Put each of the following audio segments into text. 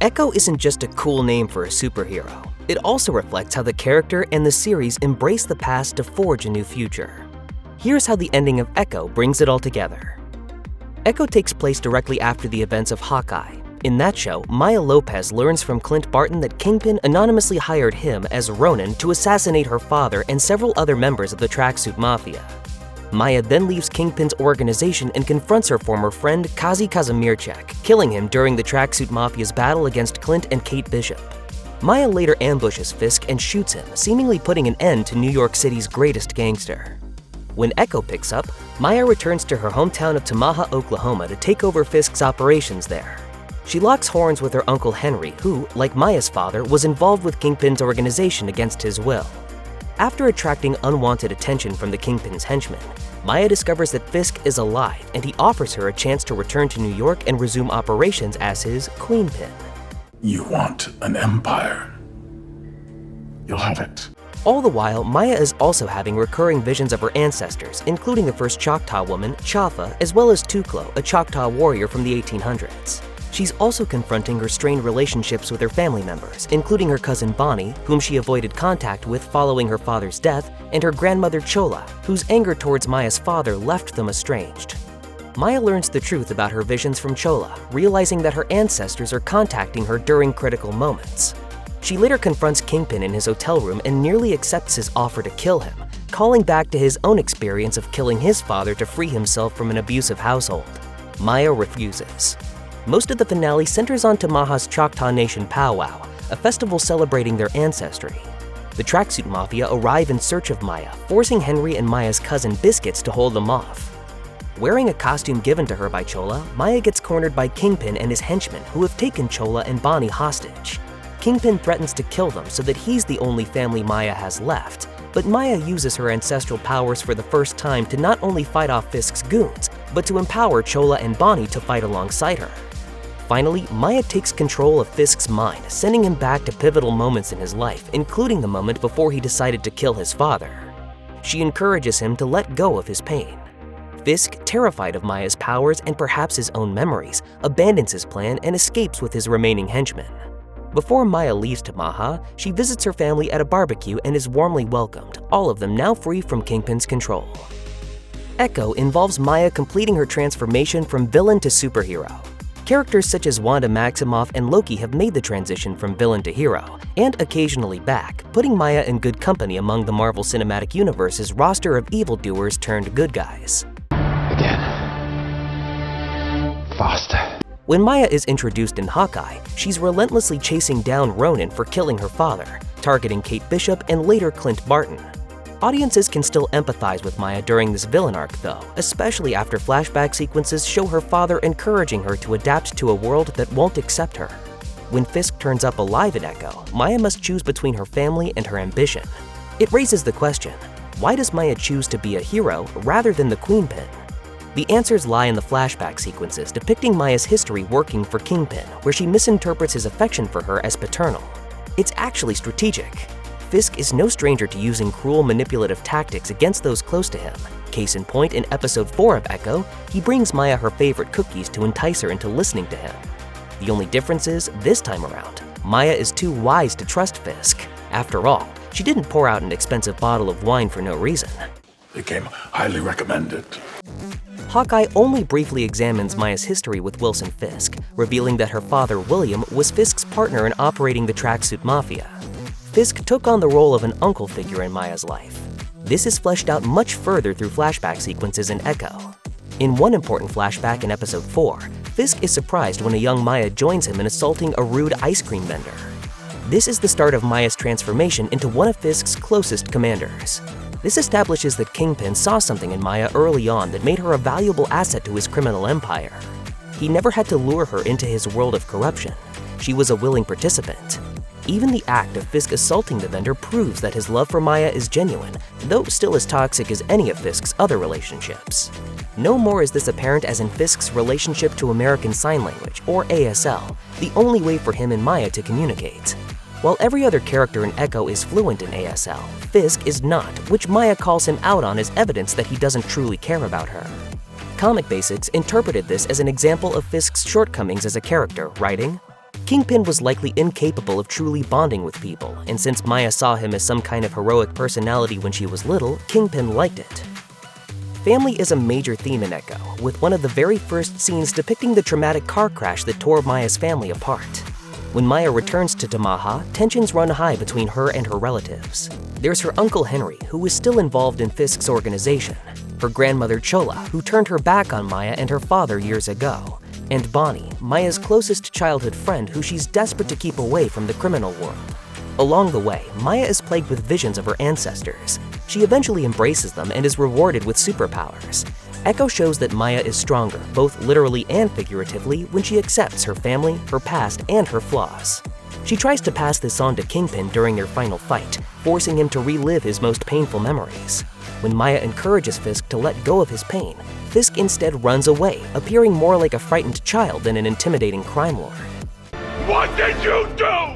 Echo isn't just a cool name for a superhero. It also reflects how the character and the series embrace the past to forge a new future. Here's how the ending of Echo brings it all together. Echo takes place directly after the events of Hawkeye. In that show, Maya Lopez learns from Clint Barton that Kingpin anonymously hired him as Ronin to assassinate her father and several other members of the Tracksuit Mafia. Maya then leaves Kingpin's organization and confronts her former friend Kazi Kazimirchek, killing him during the Tracksuit Mafia's battle against Clint and Kate Bishop. Maya later ambushes Fisk and shoots him, seemingly putting an end to New York City's greatest gangster. When Echo picks up, Maya returns to her hometown of Tamaha, Oklahoma to take over Fisk's operations there. She locks horns with her uncle Henry, who, like Maya's father, was involved with Kingpin's organization against his will. After attracting unwanted attention from the Kingpin's henchmen, Maya discovers that Fisk is alive and he offers her a chance to return to New York and resume operations as his Queenpin. You want an empire? You'll have it. All the while, Maya is also having recurring visions of her ancestors, including the first Choctaw woman, Chafa, as well as Tuklo, a Choctaw warrior from the 1800s. She's also confronting her strained relationships with her family members, including her cousin Bonnie, whom she avoided contact with following her father's death, and her grandmother Chola, whose anger towards Maya's father left them estranged. Maya learns the truth about her visions from Chola, realizing that her ancestors are contacting her during critical moments. She later confronts Kingpin in his hotel room and nearly accepts his offer to kill him, calling back to his own experience of killing his father to free himself from an abusive household. Maya refuses. Most of the finale centers on Tamaha's Choctaw Nation powwow, a festival celebrating their ancestry. The Tracksuit Mafia arrive in search of Maya, forcing Henry and Maya's cousin Biscuits to hold them off. Wearing a costume given to her by Chola, Maya gets cornered by Kingpin and his henchmen who have taken Chola and Bonnie hostage. Kingpin threatens to kill them so that he's the only family Maya has left, but Maya uses her ancestral powers for the first time to not only fight off Fisk's goons, but to empower Chola and Bonnie to fight alongside her. Finally, Maya takes control of Fisk's mind, sending him back to pivotal moments in his life, including the moment before he decided to kill his father. She encourages him to let go of his pain. Fisk, terrified of Maya's powers and perhaps his own memories, abandons his plan and escapes with his remaining henchmen. Before Maya leaves Tamaha, she visits her family at a barbecue and is warmly welcomed, all of them now free from Kingpin's control. Echo involves Maya completing her transformation from villain to superhero. Characters such as Wanda Maximoff and Loki have made the transition from villain to hero, and occasionally back, putting Maya in good company among the Marvel Cinematic Universe's roster of evildoers turned good guys. Again. Faster. When Maya is introduced in Hawkeye, she's relentlessly chasing down Ronin for killing her father, targeting Kate Bishop and later Clint Barton. Audiences can still empathize with Maya during this villain arc though, especially after flashback sequences show her father encouraging her to adapt to a world that won't accept her. When Fisk turns up alive in Echo, Maya must choose between her family and her ambition. It raises the question, why does Maya choose to be a hero rather than the Queenpin? The answers lie in the flashback sequences depicting Maya's history working for Kingpin, where she misinterprets his affection for her as paternal. It's actually strategic. Fisk is no stranger to using cruel, manipulative tactics against those close to him. Case in point, in episode 4 of Echo, he brings Maya her favorite cookies to entice her into listening to him. The only difference is, this time around, Maya is too wise to trust Fisk. After all, she didn't pour out an expensive bottle of wine for no reason. They came highly recommended. Hawkeye only briefly examines Maya's history with Wilson Fisk, revealing that her father, William, was Fisk's partner in operating the Tracksuit Mafia. Fisk took on the role of an uncle figure in Maya's life. This is fleshed out much further through flashback sequences in Echo. In one important flashback in episode 4, Fisk is surprised when a young Maya joins him in assaulting a rude ice cream vendor. This is the start of Maya's transformation into one of Fisk's closest commanders. This establishes that Kingpin saw something in Maya early on that made her a valuable asset to his criminal empire. He never had to lure her into his world of corruption. She was a willing participant. Even the act of Fisk assaulting the vendor proves that his love for Maya is genuine, though still as toxic as any of Fisk's other relationships. No more is this apparent as in Fisk's relationship to American Sign Language, or ASL, the only way for him and Maya to communicate. While every other character in Echo is fluent in ASL, Fisk is not, which Maya calls him out on as evidence that he doesn't truly care about her. Comic Basics interpreted this as an example of Fisk's shortcomings as a character, writing, Kingpin was likely incapable of truly bonding with people, and since Maya saw him as some kind of heroic personality when she was little, Kingpin liked it. Family is a major theme in Echo, with one of the very first scenes depicting the traumatic car crash that tore Maya's family apart. When Maya returns to Tamaha, tensions run high between her and her relatives. There's her uncle Henry, who is still involved in Fisk's organization, her grandmother Chola, who turned her back on Maya and her father years ago, and Bonnie, Maya's closest childhood friend who she's desperate to keep away from the criminal world. Along the way, Maya is plagued with visions of her ancestors. She eventually embraces them and is rewarded with superpowers. Echo shows that Maya is stronger, both literally and figuratively, when she accepts her family, her past, and her flaws. She tries to pass this on to Kingpin during their final fight, forcing him to relive his most painful memories. When Maya encourages Fisk to let go of his pain, Fisk instead runs away, appearing more like a frightened child than an intimidating crime lord. What did you do?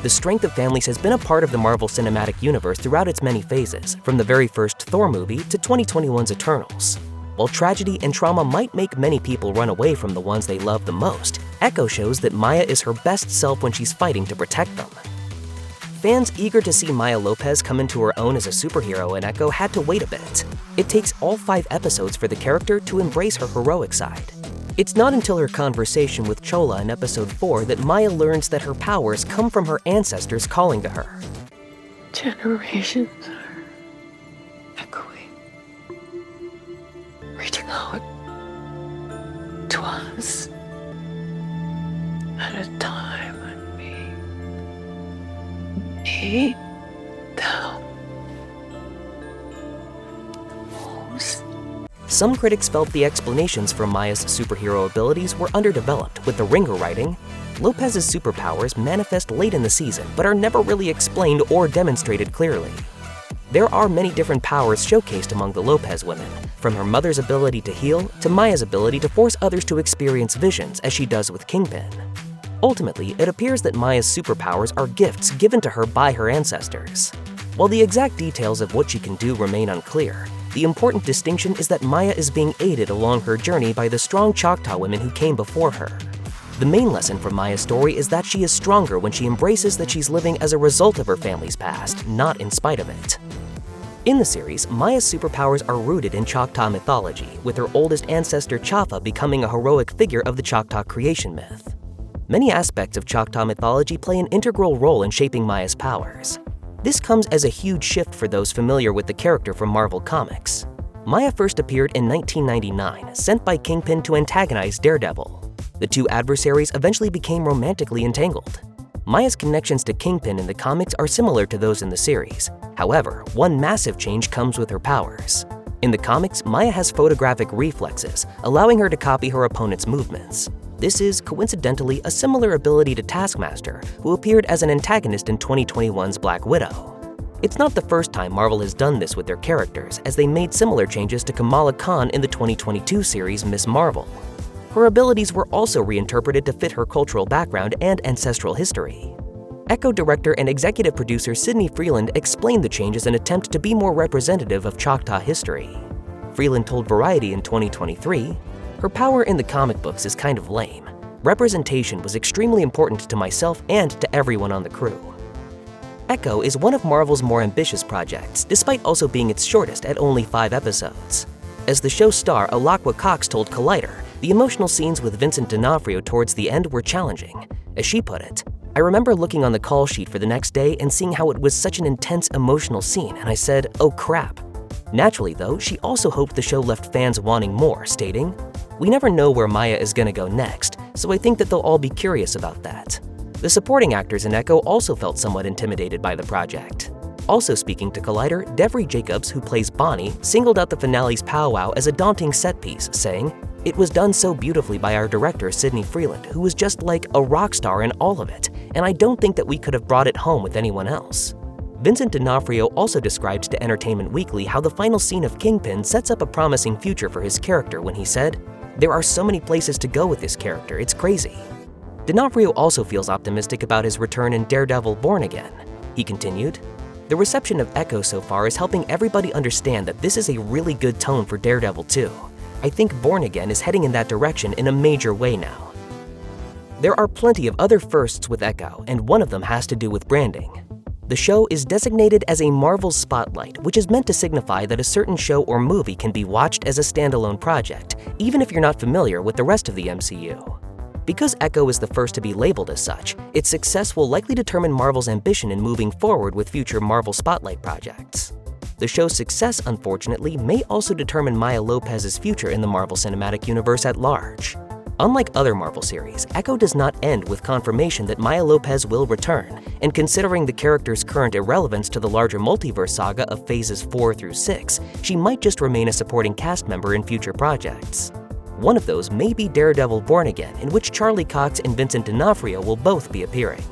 The strength of families has been a part of the Marvel Cinematic Universe throughout its many phases, from the very first Thor movie to 2021's Eternals. While tragedy and trauma might make many people run away from the ones they love the most, Echo shows that Maya is her best self when she's fighting to protect them. Fans eager to see Maya Lopez come into her own as a superhero in Echo had to wait a bit. It takes all 5 episodes for the character to embrace her heroic side. It's not until her conversation with Chola in episode 4 that Maya learns that her powers come from her ancestors calling to her. Generations are echoing, reaching out to us at a time when we need them most. Some critics felt the explanations for Maya's superhero abilities were underdeveloped, with the Ringer writing, Lopez's superpowers manifest late in the season but are never really explained or demonstrated clearly. There are many different powers showcased among the Lopez women, from her mother's ability to heal to Maya's ability to force others to experience visions, as she does with Kingpin. Ultimately, it appears that Maya's superpowers are gifts given to her by her ancestors. While the exact details of what she can do remain unclear, the important distinction is that Maya is being aided along her journey by the strong Choctaw women who came before her. The main lesson from Maya's story is that she is stronger when she embraces that she's living as a result of her family's past, not in spite of it. In the series, Maya's superpowers are rooted in Choctaw mythology, with her oldest ancestor Chafa becoming a heroic figure of the Choctaw creation myth. Many aspects of Choctaw mythology play an integral role in shaping Maya's powers. This comes as a huge shift for those familiar with the character from Marvel Comics. Maya first appeared in 1999, sent by Kingpin to antagonize Daredevil. The two adversaries eventually became romantically entangled. Maya's connections to Kingpin in the comics are similar to those in the series. However, one massive change comes with her powers. In the comics, Maya has photographic reflexes, allowing her to copy her opponent's movements. This is, coincidentally, a similar ability to Taskmaster, who appeared as an antagonist in 2021's Black Widow. It's not the first time Marvel has done this with their characters, as they made similar changes to Kamala Khan in the 2022 series Ms. Marvel. Her abilities were also reinterpreted to fit her cultural background and ancestral history. Echo director and executive producer Sidney Freeland explained the change as an attempt to be more representative of Choctaw history. Freeland told Variety in 2023, "Her power in the comic books is kind of lame. Representation was extremely important to myself and to everyone on the crew." Echo is one of Marvel's more ambitious projects, despite also being its shortest at only 5 episodes. As the show's star Alakwa Cox told Collider, the emotional scenes with Vincent D'Onofrio towards the end were challenging. As she put it, "I remember looking on the call sheet for the next day and seeing how it was such an intense emotional scene, and I said, oh crap." Naturally though, she also hoped the show left fans wanting more, stating, "We never know where Maya is gonna go next, so I think that they'll all be curious about that." The supporting actors in Echo also felt somewhat intimidated by the project. Also speaking to Collider, Devry Jacobs, who plays Bonnie, singled out the finale's powwow as a daunting set piece, saying, "It was done so beautifully by our director Sidney Freeland, who was just like a rock star in all of it, and I don't think that we could have brought it home with anyone else." Vincent D'Onofrio also described to Entertainment Weekly how the final scene of Kingpin sets up a promising future for his character when he said, "There are so many places to go with this character, it's crazy." D'Onofrio also feels optimistic about his return in Daredevil Born Again. He continued, "The reception of Echo so far is helping everybody understand that this is a really good tone for Daredevil 2. I think Born Again is heading in that direction in a major way now." There are plenty of other firsts with Echo, and one of them has to do with branding. The show is designated as a Marvel Spotlight, which is meant to signify that a certain show or movie can be watched as a standalone project, even if you're not familiar with the rest of the MCU. Because Echo is the first to be labeled as such, its success will likely determine Marvel's ambition in moving forward with future Marvel Spotlight projects. The show's success, unfortunately, may also determine Maya Lopez's future in the Marvel Cinematic Universe at large. Unlike other Marvel series, Echo does not end with confirmation that Maya Lopez will return, and considering the character's current irrelevance to the larger multiverse saga of phases 4 through 6, she might just remain a supporting cast member in future projects. One of those may be Daredevil Born Again, in which Charlie Cox and Vincent D'Onofrio will both be appearing.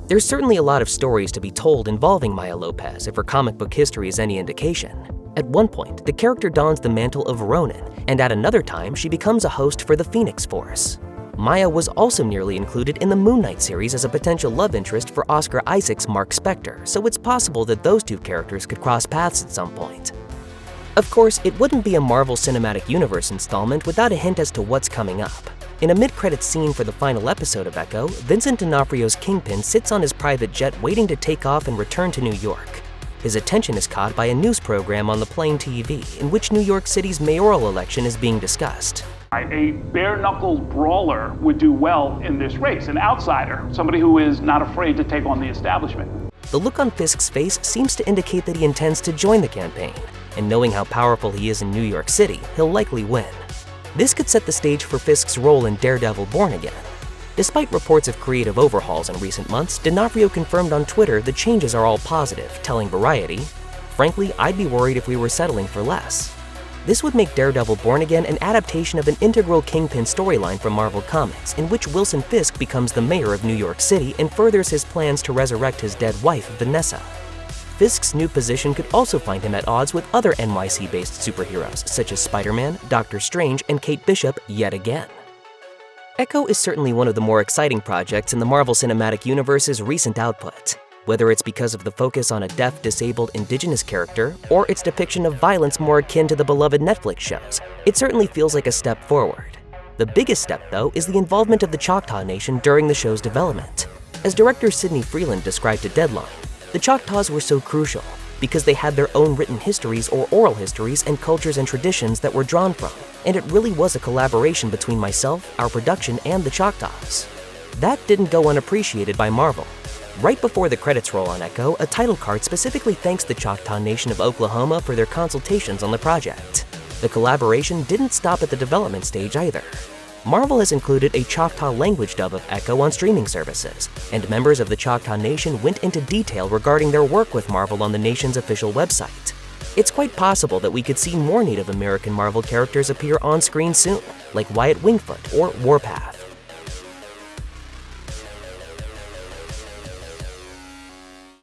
There's certainly a lot of stories to be told involving Maya Lopez if her comic book history is any indication. At one point, the character dons the mantle of Ronin, and at another time, she becomes a host for the Phoenix Force. Maya was also nearly included in the Moon Knight series as a potential love interest for Oscar Isaac's Mark Spector, so it's possible that those two characters could cross paths at some point. Of course, it wouldn't be a Marvel Cinematic Universe installment without a hint as to what's coming up. In a mid-credits scene for the final episode of Echo, Vincent D'Onofrio's Kingpin sits on his private jet waiting to take off and return to New York. His attention is caught by a news program on the plain TV in which New York City's mayoral election is being discussed. A bare-knuckled brawler would do well in this race, an outsider, somebody who is not afraid to take on the establishment. The look on Fisk's face seems to indicate that he intends to join the campaign, and knowing how powerful he is in New York City, he'll likely win. This could set the stage for Fisk's role in Daredevil Born Again. Despite reports of creative overhauls in recent months, D'Onofrio confirmed on Twitter the changes are all positive, telling Variety, "Frankly, I'd be worried if we were settling for less." This would make Daredevil Born Again an adaptation of an integral Kingpin storyline from Marvel Comics, in which Wilson Fisk becomes the mayor of New York City and furthers his plans to resurrect his dead wife, Vanessa. Fisk's new position could also find him at odds with other NYC-based superheroes, such as Spider-Man, Doctor Strange, and Kate Bishop yet again. Echo is certainly one of the more exciting projects in the Marvel Cinematic Universe's recent output. Whether it's because of the focus on a deaf, disabled, indigenous character, or its depiction of violence more akin to the beloved Netflix shows, it certainly feels like a step forward. The biggest step, though, is the involvement of the Choctaw Nation during the show's development. As director Sidney Freeland described to Deadline, the Choctaws were so crucial because they had their own written histories or oral histories and cultures and traditions that were drawn from, and it really was a collaboration between myself, our production, and the Choctaws. That didn't go unappreciated by Marvel. Right before the credits roll on Echo, a title card specifically thanks the Choctaw Nation of Oklahoma for their consultations on the project. The collaboration didn't stop at the development stage either. Marvel has included a Choctaw language dub of Echo on streaming services, and members of the Choctaw Nation went into detail regarding their work with Marvel on the nation's official website. It's quite possible that we could see more Native American Marvel characters appear on screen soon, like Wyatt Wingfoot or Warpath.